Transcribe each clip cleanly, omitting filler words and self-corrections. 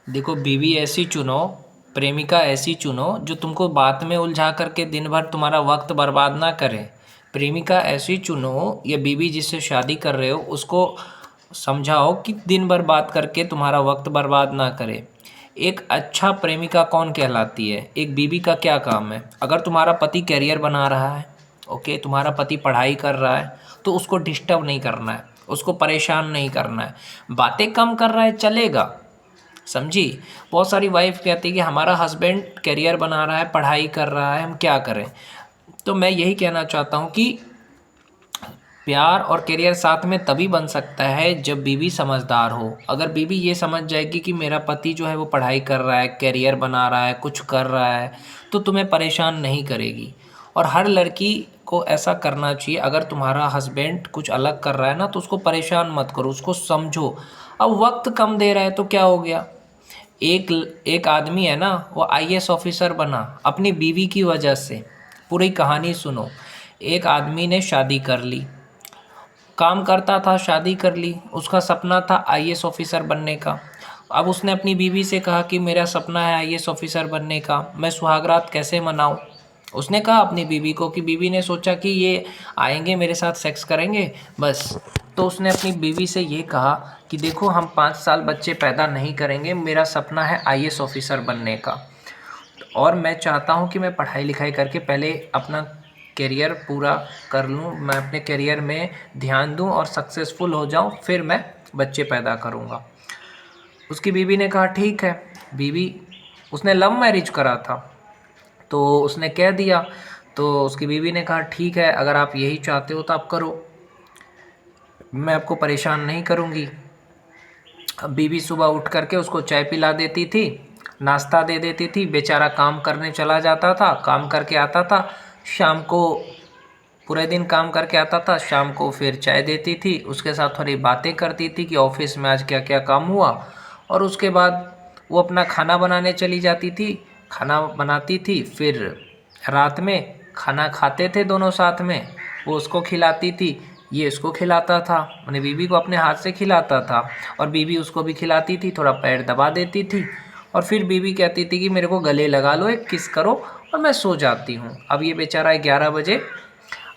देखो, बीवी ऐसी चुनो, प्रेमिका ऐसी चुनो जो तुमको बात में उलझा करके दिन भर तुम्हारा वक्त बर्बाद ना करे। प्रेमिका ऐसी चुनो या बीवी जिससे शादी कर रहे हो उसको समझाओ कि दिन भर बात करके तुम्हारा वक्त बर्बाद ना करे। एक अच्छा प्रेमिका कौन कहलाती है? एक बीवी का क्या काम है? अगर तुम्हारा पति कैरियर बना रहा है, ओके, तुम्हारा पति पढ़ाई कर रहा है, तो उसको डिस्टर्ब नहीं करना है, उसको परेशान नहीं करना है। बातें कम कर रहा है चलेगा, समझी? बहुत सारी वाइफ कहती है कि हमारा हस्बैंड करियर बना रहा है, पढ़ाई कर रहा है, हम क्या करें? तो मैं यही कहना चाहता हूँ कि प्यार और करियर साथ में तभी बन सकता है जब बीवी समझदार हो। अगर बीवी ये समझ जाएगी कि मेरा पति जो है वो पढ़ाई कर रहा है, करियर बना रहा है, कुछ कर रहा है, तो तुम्हें परेशान नहीं करेगी। और हर लड़की को ऐसा करना चाहिए। अगर तुम्हारा हस्बैंड कुछ अलग कर रहा है ना, तो उसको परेशान मत करो, उसको समझो। अब वक्त कम दे रहा है तो क्या हो गया? एक एक आदमी है ना, वो आईएएस ऑफिसर बना अपनी बीवी की वजह से। पूरी कहानी सुनो। एक आदमी ने शादी कर ली, काम करता था, शादी कर ली, उसका सपना था आईएएस ऑफिसर बनने का। अब उसने अपनी बीवी से कहा कि मेरा सपना है आईएएस ऑफिसर बनने का, मैं सुहागरात कैसे मनाऊं? उसने कहा अपनी बीवी को, कि बीवी ने सोचा कि ये आएंगे मेरे साथ सेक्स करेंगे बस। तो उसने अपनी बीवी से ये कहा कि देखो, हम 5 साल बच्चे पैदा नहीं करेंगे, मेरा सपना है आईएएस ऑफिसर बनने का, और मैं चाहता हूँ कि मैं पढ़ाई लिखाई करके पहले अपना करियर पूरा कर लूँ, मैं अपने करियर में ध्यान दूँ और सक्सेसफुल हो जाऊँ, फिर मैं बच्चे पैदा करूँगा। उसकी बीवी ने कहा ठीक है। बीवी, उसने लव मैरिज करा था, तो उसने कह दिया। तो उसकी बीवी ने कहा ठीक है, अगर आप यही चाहते हो तो आप करो, मैं आपको परेशान नहीं करूँगी। अब बीवी सुबह उठ करके उसको चाय पिला देती थी, नाश्ता दे देती थी, बेचारा काम करने चला जाता था, काम करके आता था, शाम को पूरे दिन काम करके आता था, शाम को फिर चाय देती थी, उसके साथ थोड़ी बातें करती थी कि ऑफिस में आज क्या क्या काम हुआ, और उसके बाद वो अपना खाना बनाने चली जाती थी, खाना बनाती थी, फिर रात में खाना खाते थे दोनों साथ में। वो उसको खिलाती थी, ये इसको खिलाता था, अपनी बीवी को अपने हाथ से खिलाता था, और बीवी उसको भी खिलाती थी, थोड़ा पैर दबा देती थी, और फिर बीवी कहती थी कि मेरे को गले लगा लो, एक किस करो, और मैं सो जाती हूँ। अब ये बेचारा 11 बजे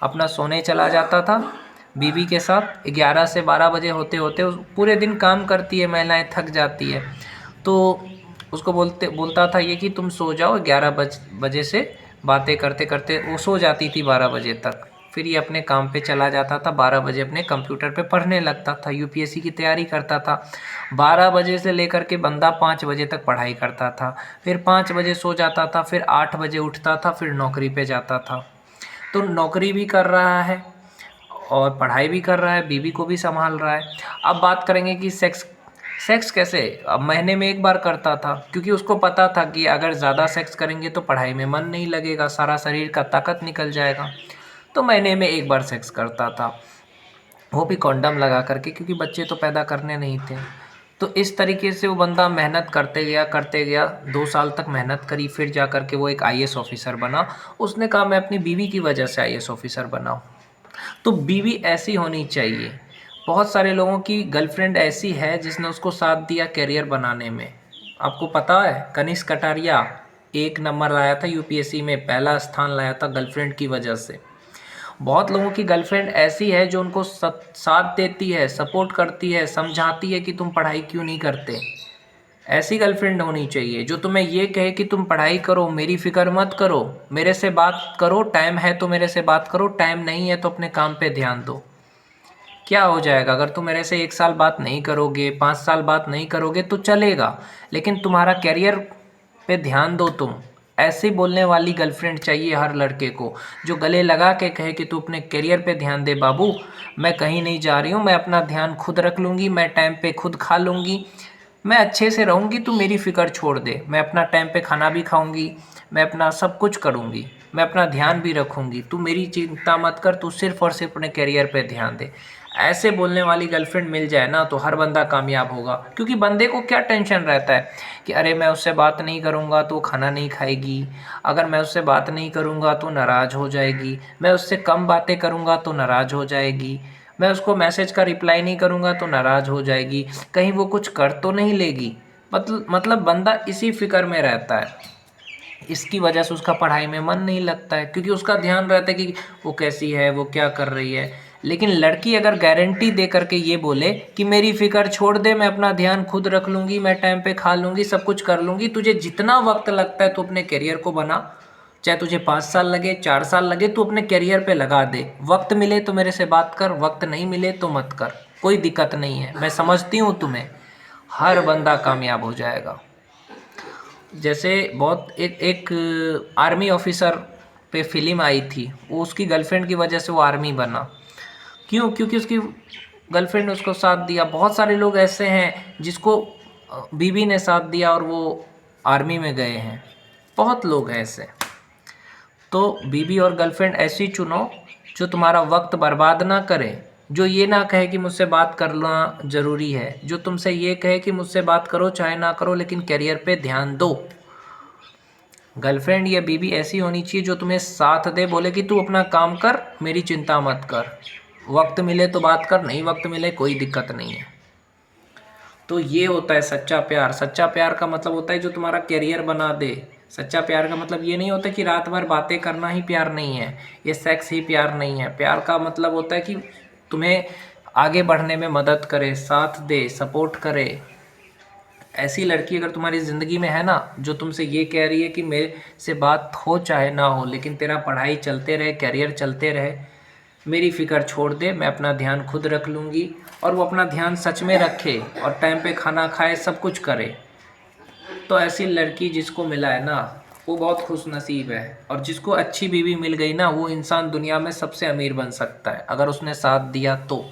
अपना सोने चला जाता था बीवी के साथ। 11 से 12 बजे होते होते पूरे दिन काम करती है महिलाएं, थक जाती है, तो उसको बोलता था ये कि तुम सो जाओ। 11 बजे से बातें करते करते वो सो जाती थी 12 बजे तक। फिर ये अपने काम पे चला जाता था, 12 बजे अपने कंप्यूटर पे पढ़ने लगता था, यूपीएससी की तैयारी करता था। 12 बजे से लेकर के बंदा 5 बजे तक पढ़ाई करता था, फिर 5 बजे सो जाता था, फिर 8 बजे उठता था, फिर नौकरी पे जाता था। तो नौकरी भी कर रहा है और पढ़ाई भी कर रहा है, बीवी को भी संभाल रहा है। अब बात करेंगे कि सेक्स सेक्स कैसे? अब महीने में एक बार करता था, क्योंकि उसको पता था कि अगर ज़्यादा सेक्स करेंगे तो पढ़ाई में मन नहीं लगेगा, सारा शरीर का ताकत निकल जाएगा। तो महीने में एक बार सेक्स करता था, वो भी कॉन्डम लगा करके, क्योंकि बच्चे तो पैदा करने नहीं थे। तो इस तरीके से वो बंदा मेहनत करते गया, 2 साल तक मेहनत करी, फिर जा कर के वो एक आईएएस ऑफिसर बना। उसने कहा मैं अपनी बीवी की वजह से आईएएस ऑफिसर बना हूँ। तो बीवी ऐसी होनी चाहिए। बहुत सारे लोगों की गर्लफ्रेंड ऐसी है जिसने उसको साथ दिया करियर बनाने में। आपको पता है, कनिष्क कटारिया 1 नंबर लाया था यूपीएससी में, पहला स्थान लाया था गर्लफ्रेंड की वजह से। बहुत लोगों की गर्लफ्रेंड ऐसी है जो उनको साथ देती है, सपोर्ट करती है, समझाती है कि तुम पढ़ाई क्यों नहीं करते। ऐसी गर्लफ्रेंड होनी चाहिए जो तुम्हें ये कहे कि तुम पढ़ाई करो, मेरी फिक्र मत करो, मेरे से बात करो, टाइम है तो मेरे से बात करो, टाइम नहीं है तो अपने काम पे ध्यान दो। क्या हो जाएगा अगर तुम मेरे से 1 साल बात नहीं करोगे, 5 साल बात नहीं करोगे तो चलेगा, लेकिन तुम्हारा करियर पे ध्यान दो तुम। ऐसे बोलने वाली गर्लफ्रेंड चाहिए हर लड़के को, जो गले लगा के कहे कि तू अपने करियर पे ध्यान दे बाबू, मैं कहीं नहीं जा रही हूँ, मैं अपना ध्यान खुद रख लूँगी, मैं टाइम पे खुद खा लूँगी, मैं अच्छे से रहूँगी, तू मेरी फ़िक्र छोड़ दे, मैं अपना टाइम पे खाना भी खाऊँगी, मैं अपना सब कुछ करूँगी, मैं अपना ध्यान भी रखूँगी, तू मेरी चिंता मत कर, तू सिर्फ़ और सिर्फ अपने करियर पे ध्यान दे। ऐसे बोलने वाली गर्लफ्रेंड मिल जाए ना तो हर बंदा कामयाब होगा, क्योंकि बंदे को क्या टेंशन रहता है कि अरे मैं उससे बात नहीं करूँगा तो खाना नहीं खाएगी, अगर मैं उससे बात नहीं करूँगा तो नाराज़ हो जाएगी, मैं उससे कम बातें करूँगा तो नाराज़ हो जाएगी, मैं उसको मैसेज का रिप्लाई नहीं करूँगा तो नाराज़ हो जाएगी, कहीं वो कुछ कर तो नहीं लेगी। मतलब बंदा इसी फिक्र में रहता है, इसकी वजह से उसका पढ़ाई में मन नहीं लगता है, क्योंकि उसका ध्यान रहता है कि वो कैसी है, वो क्या कर रही है। लेकिन लड़की अगर गारंटी दे करके ये बोले कि मेरी फिक्र छोड़ दे, मैं अपना ध्यान खुद रख लूँगी, मैं टाइम पे खा लूँगी, सब कुछ कर लूँगी, तुझे जितना वक्त लगता है तो अपने करियर को बना, चाहे तुझे 5 साल लगे, 4 साल लगे, तू अपने करियर पे लगा दे। वक्त मिले तो मेरे से बात कर, वक्त नहीं मिले तो मत कर, कोई दिक्कत नहीं है, मैं समझती हूँ तुम्हें, हर बंदा कामयाब हो जाएगा। जैसे बहुत एक आर्मी ऑफिसर पे फिल्म आई थी, वो उसकी गर्लफ्रेंड की वजह से वो आर्मी बना। क्यों? क्योंकि उसकी गर्लफ्रेंड ने उसको साथ दिया। बहुत सारे लोग ऐसे हैं जिसको बीवी ने साथ दिया और वो आर्मी में गए हैं, बहुत लोग हैं ऐसे। तो बीवी और गर्लफ्रेंड ऐसी चुनो जो तुम्हारा वक्त बर्बाद ना करे, जो ये ना कहे कि मुझसे बात करना ज़रूरी है, जो तुमसे ये कहे कि मुझसे बात करो चाहे ना करो लेकिन करियर पे ध्यान दो। गर्लफ्रेंड या बीवी ऐसी होनी चाहिए जो तुम्हें साथ दे, बोले कि तू अपना काम कर, मेरी चिंता मत कर, वक्त मिले तो बात कर, नहीं वक्त मिले कोई दिक्कत नहीं है। तो ये होता है सच्चा प्यार। सच्चा प्यार का मतलब होता है जो तुम्हारा करियर बना दे। सच्चा प्यार का मतलब ये नहीं होता कि रात भर बातें करना ही प्यार नहीं है, ये सेक्स ही प्यार नहीं है। प्यार का मतलब होता है कि तुम्हें आगे बढ़ने में मदद करे, साथ दे, सपोर्ट करे। ऐसी लड़की अगर तुम्हारी ज़िंदगी में है ना, जो तुमसे ये कह रही है कि मेरे से बात हो चाहे ना हो लेकिन तेरा पढ़ाई चलते रहे, करियर चलते रहे, मेरी फ़िक्र छोड़ दे, मैं अपना ध्यान खुद रख लूँगी, और वो अपना ध्यान सच में रखे और टाइम पे खाना खाए, सब कुछ करे, तो ऐसी लड़की जिसको मिला है ना वो बहुत खुशनसीब है। और जिसको अच्छी बीवी मिल गई ना, वो इंसान दुनिया में सबसे अमीर बन सकता है अगर उसने साथ दिया तो।